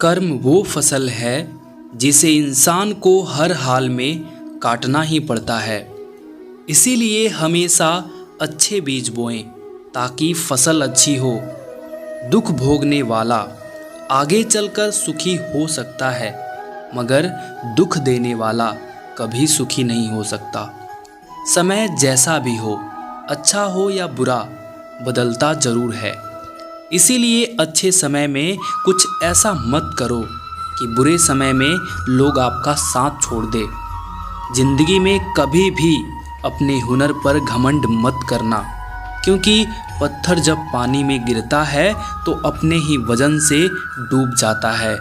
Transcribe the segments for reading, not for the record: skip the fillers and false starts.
कर्म वो फसल है जिसे इंसान को हर हाल में काटना ही पड़ता है। इसीलिए हमेशा अच्छे बीज बोएं ताकि फसल अच्छी हो। दुख भोगने वाला आगे चलकर सुखी हो सकता है, मगर दुख देने वाला कभी सुखी नहीं हो सकता। समय जैसा भी हो, अच्छा हो या बुरा, बदलता जरूर है। इसीलिए अच्छे समय में कुछ ऐसा मत करो कि बुरे समय में लोग आपका साथ छोड़ दे। जिंदगी में कभी भी अपने हुनर पर घमंड मत करना, क्योंकि पत्थर जब पानी में गिरता है तो अपने ही वजन से डूब जाता है।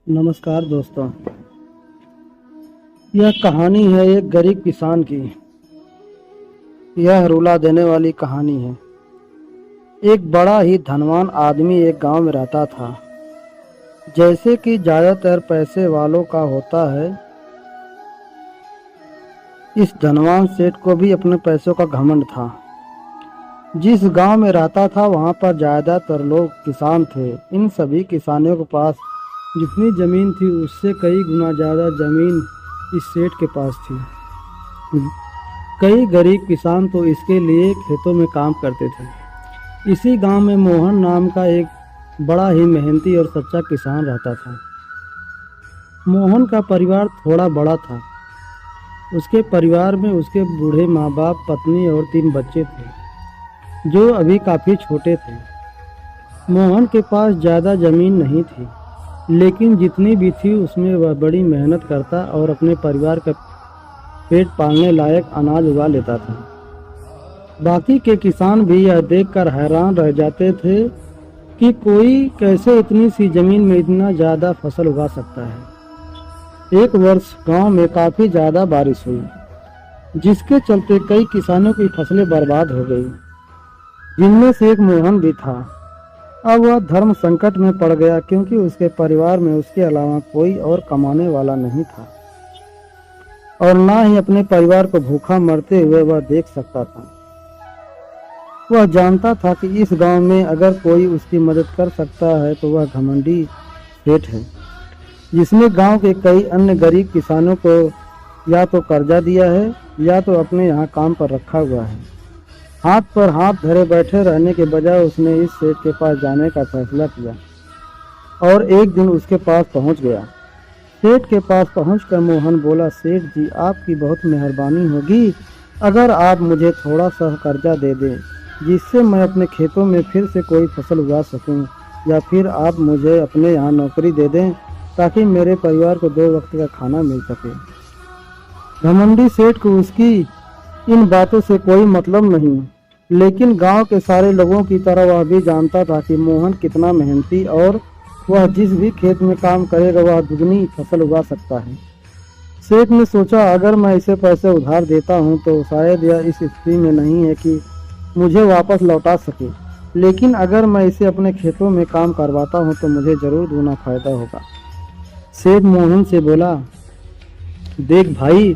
नमस्कार दोस्तों, यह कहानी है एक गरीब किसान की। यह रुला देने वाली कहानी है। एक बड़ा ही धनवान आदमी एक गांव में रहता था। जैसे कि ज़्यादातर पैसे वालों का होता है, इस धनवान सेठ को भी अपने पैसों का घमंड था। जिस गांव में रहता था वहां पर ज़्यादातर लोग किसान थे। इन सभी किसानों के पास जितनी ज़मीन थी उससे कई गुना ज़्यादा ज़मीन इस सेठ के पास थी। कई गरीब किसान तो इसके लिए खेतों में काम करते थे। इसी गांव में मोहन नाम का एक बड़ा ही मेहनती और सच्चा किसान रहता था। मोहन का परिवार थोड़ा बड़ा था। उसके परिवार में उसके बूढ़े माँ बाप, पत्नी और 3 बच्चे थे जो अभी काफ़ी छोटे थे। मोहन के पास ज़्यादा ज़मीन नहीं थी, लेकिन जितनी भी थी उसमें वह बड़ी मेहनत करता और अपने परिवार का पेट पालने लायक अनाज उगा लेता था। बाकी के किसान भी यह देखकर हैरान रह जाते थे कि कोई कैसे इतनी सी जमीन में इतना ज़्यादा फसल उगा सकता है। एक वर्ष गांव में काफ़ी ज़्यादा बारिश हुई, जिसके चलते कई किसानों की फसलें बर्बाद हो गई, जिनमें से एक मोहन भी था। अब वह धर्म संकट में पड़ गया, क्योंकि उसके परिवार में उसके अलावा कोई और कमाने वाला नहीं था और ना ही अपने परिवार को भूखा मरते हुए वह देख सकता था। वह जानता था कि इस गांव में अगर कोई उसकी मदद कर सकता है तो वह घमंडी सेठ है, जिसने गांव के कई अन्य गरीब किसानों को या तो कर्जा दिया है या तो अपने यहाँ काम पर रखा हुआ है। हाथ पर हाथ धरे बैठे रहने के बजाय उसने इस सेठ के पास जाने का फैसला किया और एक दिन उसके पास पहुंच गया। सेठ के पास पहुंचकर मोहन बोला, सेठ जी, आपकी बहुत मेहरबानी होगी अगर आप मुझे थोड़ा सा कर्जा दे दें, जिससे मैं अपने खेतों में फिर से कोई फसल उगा सकूं, या फिर आप मुझे अपने यहाँ नौकरी दे दें ताकि मेरे परिवार को 2 वक्त का खाना मिल सके। घमंडी सेठ को उसकी इन बातों से कोई मतलब नहीं, लेकिन गांव के सारे लोगों की तरह वह भी जानता था कि मोहन कितना मेहनती और वह जिस भी खेत में काम करेगा वह दुगनी फसल उगा सकता है। सेठ ने सोचा, अगर मैं इसे पैसे उधार देता हूं तो शायद यह इस स्थिति में नहीं है कि मुझे वापस लौटा सके, लेकिन अगर मैं इसे अपने खेतों में काम करवाता हूं तो मुझे ज़रूर दूना फायदा होगा। सेठ मोहन से बोला, देख भाई,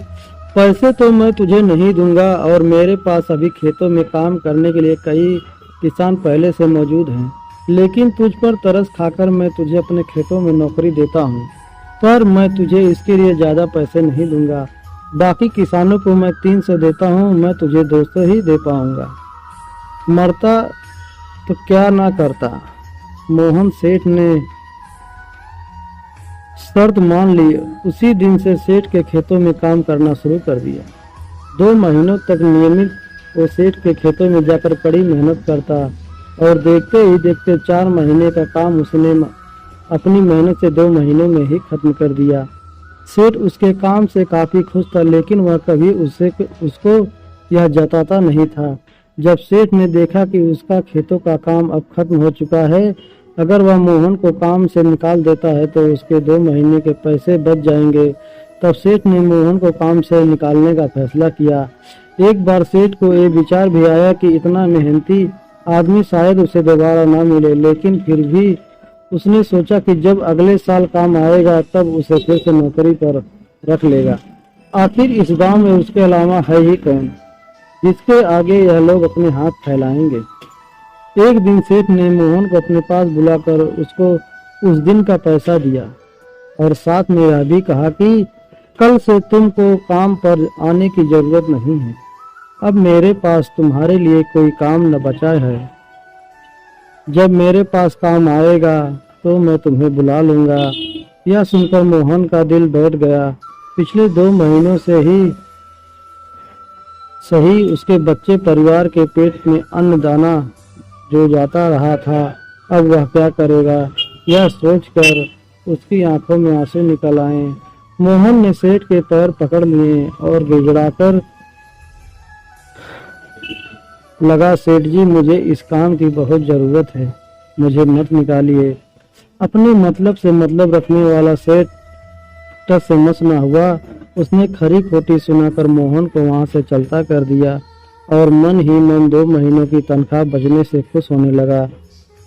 पैसे तो मैं तुझे नहीं दूंगा और मेरे पास अभी खेतों में काम करने के लिए कई किसान पहले से मौजूद हैं, लेकिन तुझ पर तरस खाकर मैं तुझे अपने खेतों में नौकरी देता हूँ, पर मैं तुझे इसके लिए ज़्यादा पैसे नहीं दूंगा। बाकी किसानों को मैं 300 देता हूँ, मैं तुझे 200 ही दे पाऊँगा। मरता तो क्या ना करता। मोहन सेठ ने शर्त मान ली। उसी दिन से सेठ के खेतों में काम करना शुरू कर दिया। 2 महीनों तक नियमित वो सेठ के खेतों में जाकर कड़ी मेहनत करता और देखते ही देखते 4 महीने का काम उसने अपनी मेहनत से 2 महीनों में ही खत्म कर दिया। सेठ उसके काम से काफी खुश था, लेकिन वह कभी उसको यह जताता नहीं था। जब सेठ ने देखा कि उसका खेतों का काम अब खत्म हो चुका है, अगर वह मोहन को काम से निकाल देता है तो उसके 2 महीने के पैसे बच जाएंगे। तब सेठ ने मोहन को काम से निकालने का फैसला किया। एक बार सेठ को ये विचार भी आया कि इतना मेहनती आदमी शायद उसे दोबारा ना मिले, लेकिन फिर भी उसने सोचा कि जब अगले साल काम आएगा तब उसे फिर से नौकरी पर रख लेगा। आखिर इस गांव में उसके अलावा है ही कौन जिसके आगे यह लोग अपने हाथ फैलाएंगे। एक दिन सेठ ने मोहन को अपने पास बुलाकर उसको उस दिन का पैसा दिया और साथ में यह भी कहा कि कल से तुमको काम पर आने की जरूरत नहीं है। अब मेरे पास तुम्हारे लिए कोई काम न बचा है। जब मेरे पास काम आएगा तो मैं तुम्हें बुला लूंगा। यह सुनकर मोहन का दिल बैठ गया। पिछले 2 महीनों से ही सही उसके बच्चे परिवार के पेट में अन्न दाना जो जाता रहा था, अब वह क्या करेगा। यह सोचकर उसकी आंखों में आंसू निकल आए। मोहन ने सेठ के पैर पकड़ लिए और गिड़गिड़ाकर लगा, सेठ जी मुझे इस काम की बहुत जरूरत है, मुझे मत निकालिए। अपने मतलब से मतलब रखने वाला सेठ टस से मस न हुआ। उसने खरी खोटी सुनाकर मोहन को वहां से चलता कर दिया और मन ही मन 2 महीनों की तनख्वाह बचने से खुश होने लगा।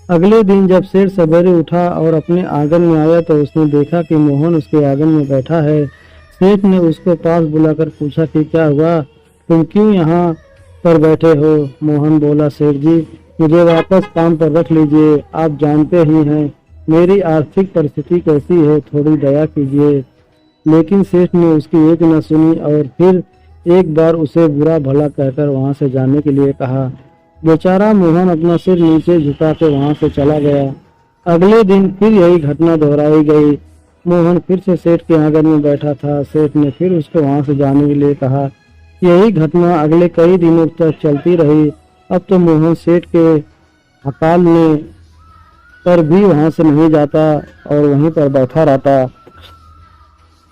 अगले दिन जब सेठ सवेरे उठा और अपने आंगन में आया तो उसने देखा कि मोहन उसके आंगन में बैठा है। सेठ ने उसको पास बुलाकर पूछा कि क्या हुआ, तुम क्यों यहाँ पर बैठे हो। मोहन बोला, सेठ जी मुझे वापस काम पर रख लीजिए, आप जानते ही हैं मेरी आर्थिक परिस्थिति कैसी है, थोड़ी दया कीजिए। लेकिन सेठ ने उसकी एक न सुनी और फिर एक बार उसे बुरा भला कहकर वहां से जाने के लिए कहा। बेचारा मोहन अपना सिर नीचे झुका के वहां से चला गया। अगले दिन फिर यही घटना दोहराई गई। मोहन फिर से सेठ के आंगन में बैठा था। सेठ ने फिर उसको वहां से जाने के लिए कहा। यही घटना अगले कई दिनों तक चलती रही। अब तो मोहन सेठ के हकालने पर भी वहां से नहीं जाता और वहीं पर बैठा रहता।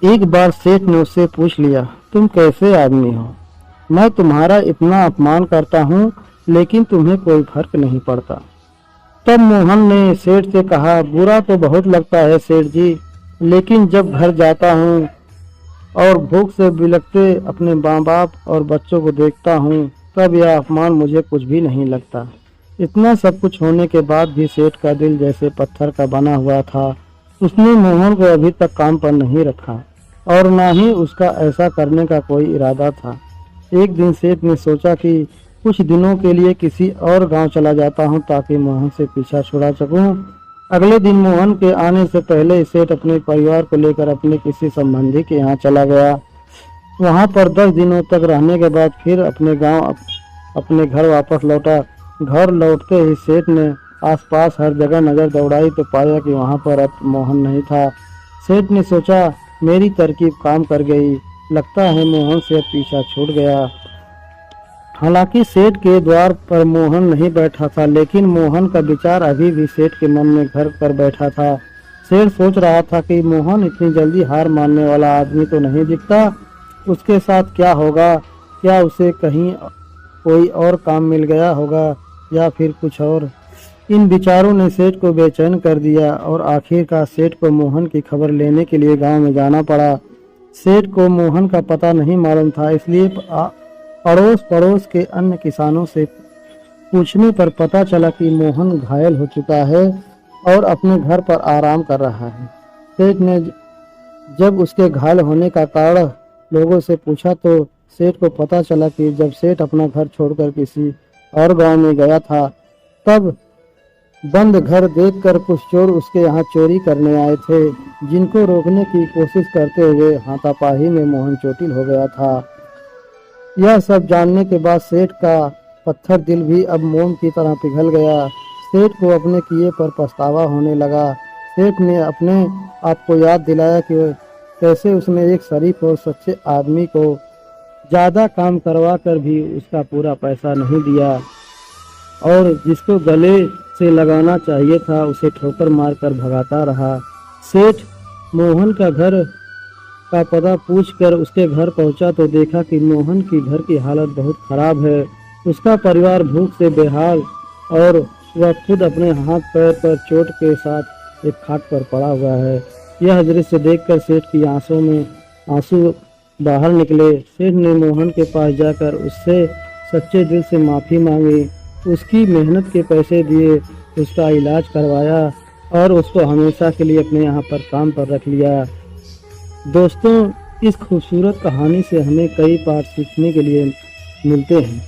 एक बार सेठ ने उससे पूछ लिया, तुम कैसे आदमी हो, मैं तुम्हारा इतना अपमान करता हूँ लेकिन तुम्हें कोई फर्क नहीं पड़ता। तब मोहन ने सेठ से कहा, बुरा तो बहुत लगता है सेठ जी, लेकिन जब घर जाता हूँ और भूख से बिलखते अपने माँ बाप और बच्चों को देखता हूँ तब यह अपमान मुझे कुछ भी नहीं लगता। इतना सब कुछ होने के बाद भी सेठ का दिल जैसे पत्थर का बना हुआ था। उसने मोहन को अभी तक काम पर नहीं रखा और ना ही उसका ऐसा करने का कोई इरादा था। एक दिन सेठ ने सोचा कि कुछ दिनों के लिए किसी और गांव चला जाता हूं ताकि मोहन से पीछा छुड़ा सकूं। अगले दिन मोहन के आने से पहले सेठ अपने परिवार को लेकर अपने किसी संबंधी के यहाँ चला गया। वहां पर 10 दिनों तक रहने के बाद फिर अपने गांव अपने घर वापस लौटा। घर लौटते ही सेठ ने आसपास हर जगह नजर दौड़ाई तो पाया कि वहां पर अब मोहन नहीं था। सेठ ने सोचा, मेरी तरकीब काम कर गई, लगता है मोहन से अब पीछा छूट गया। हालांकि सेठ के द्वार पर मोहन नहीं बैठा था, लेकिन मोहन का विचार अभी भी सेठ के मन में घर कर बैठा था। सेठ सोच रहा था कि मोहन इतनी जल्दी हार मानने वाला आदमी तो नहीं दिखता, उसके साथ क्या होगा, क्या उसे कहीं कोई और काम मिल गया होगा या फिर कुछ और। इन विचारों ने सेठ को बेचैन कर दिया और आखिरकार सेठ को मोहन की खबर लेने के लिए गांव में जाना पड़ा। सेठ को मोहन का पता नहीं मालूम था, इसलिए अड़ोस पड़ोस के अन्य किसानों से पूछने पर पता चला कि मोहन घायल हो चुका है और अपने घर पर आराम कर रहा है। सेठ ने जब उसके घायल होने का कारण लोगों से पूछा तो सेठ को पता चला कि जब सेठ अपना घर छोड़कर किसी और गांव में गया था तब बंद घर देखकर कुछ चोर उसके यहाँ चोरी करने आए थे, जिनको रोकने की कोशिश करते हुए हाथापाई में मोहन चोटिल हो गया था। यह सब जानने के बाद सेठ का पत्थर दिल भी अब मोम की तरह पिघल गया। सेठ को अपने किए पर पछतावा होने लगा। सेठ ने अपने आप को याद दिलाया कि कैसे उसने एक शरीफ और सच्चे आदमी को ज़्यादा काम करवा कर भी उसका पूरा पैसा नहीं दिया और जिसको गले से लगाना चाहिए था उसे ठोकर मारकर भगाता रहा। सेठ मोहन का घर का पता पूछकर उसके घर पहुंचा तो देखा कि मोहन की घर की हालत बहुत खराब है। उसका परिवार भूख से बेहाल और वह खुद अपने हाथ पैर पर चोट के साथ एक खाट पर पड़ा हुआ है। यह दृश्य देखकर सेठ की आंखों में आंसू बाहर निकले। सेठ ने मोहन के पास जाकर उससे सच्चे दिल से माफ़ी मांगी, उसकी मेहनत के पैसे दिए, उसका इलाज करवाया और उसको हमेशा के लिए अपने यहाँ पर काम पर रख लिया। दोस्तों, इस खूबसूरत कहानी से हमें कई पाठ सीखने के लिए मिलते हैं।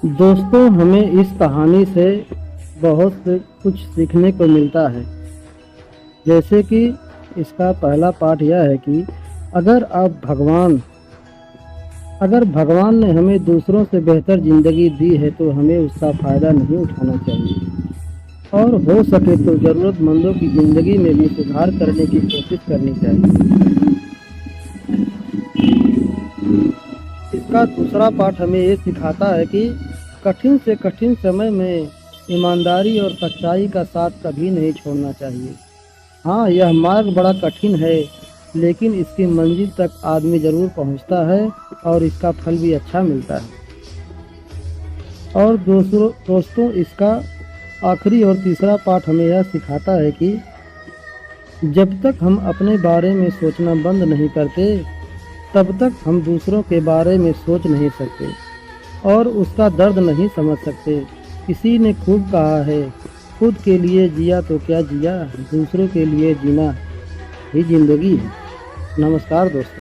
दोस्तों, हमें इस कहानी से बहुत से कुछ सीखने को मिलता है। जैसे कि इसका पहला पाठ यह है कि अगर भगवान ने हमें दूसरों से बेहतर ज़िंदगी दी है तो हमें उसका फ़ायदा नहीं उठाना चाहिए और हो सके तो ज़रूरतमंदों की ज़िंदगी में भी सुधार करने की कोशिश करनी चाहिए। इसका दूसरा पाठ हमें ये सिखाता है कि कठिन से कठिन समय में ईमानदारी और सच्चाई का साथ कभी नहीं छोड़ना चाहिए। हाँ, यह मार्ग बड़ा कठिन है लेकिन इसकी मंजिल तक आदमी ज़रूर पहुंचता है और इसका फल भी अच्छा मिलता है। और दोस्तों, इसका आखिरी और तीसरा पाठ हमें यह सिखाता है कि जब तक हम अपने बारे में सोचना बंद नहीं करते तब तक हम दूसरों के बारे में सोच नहीं सकते और उसका दर्द नहीं समझ सकते। किसी ने खूब कहा है, खुद के लिए जिया तो क्या जिया, दूसरों के लिए जीना ही जिंदगी है। नमस्कार दोस्तों।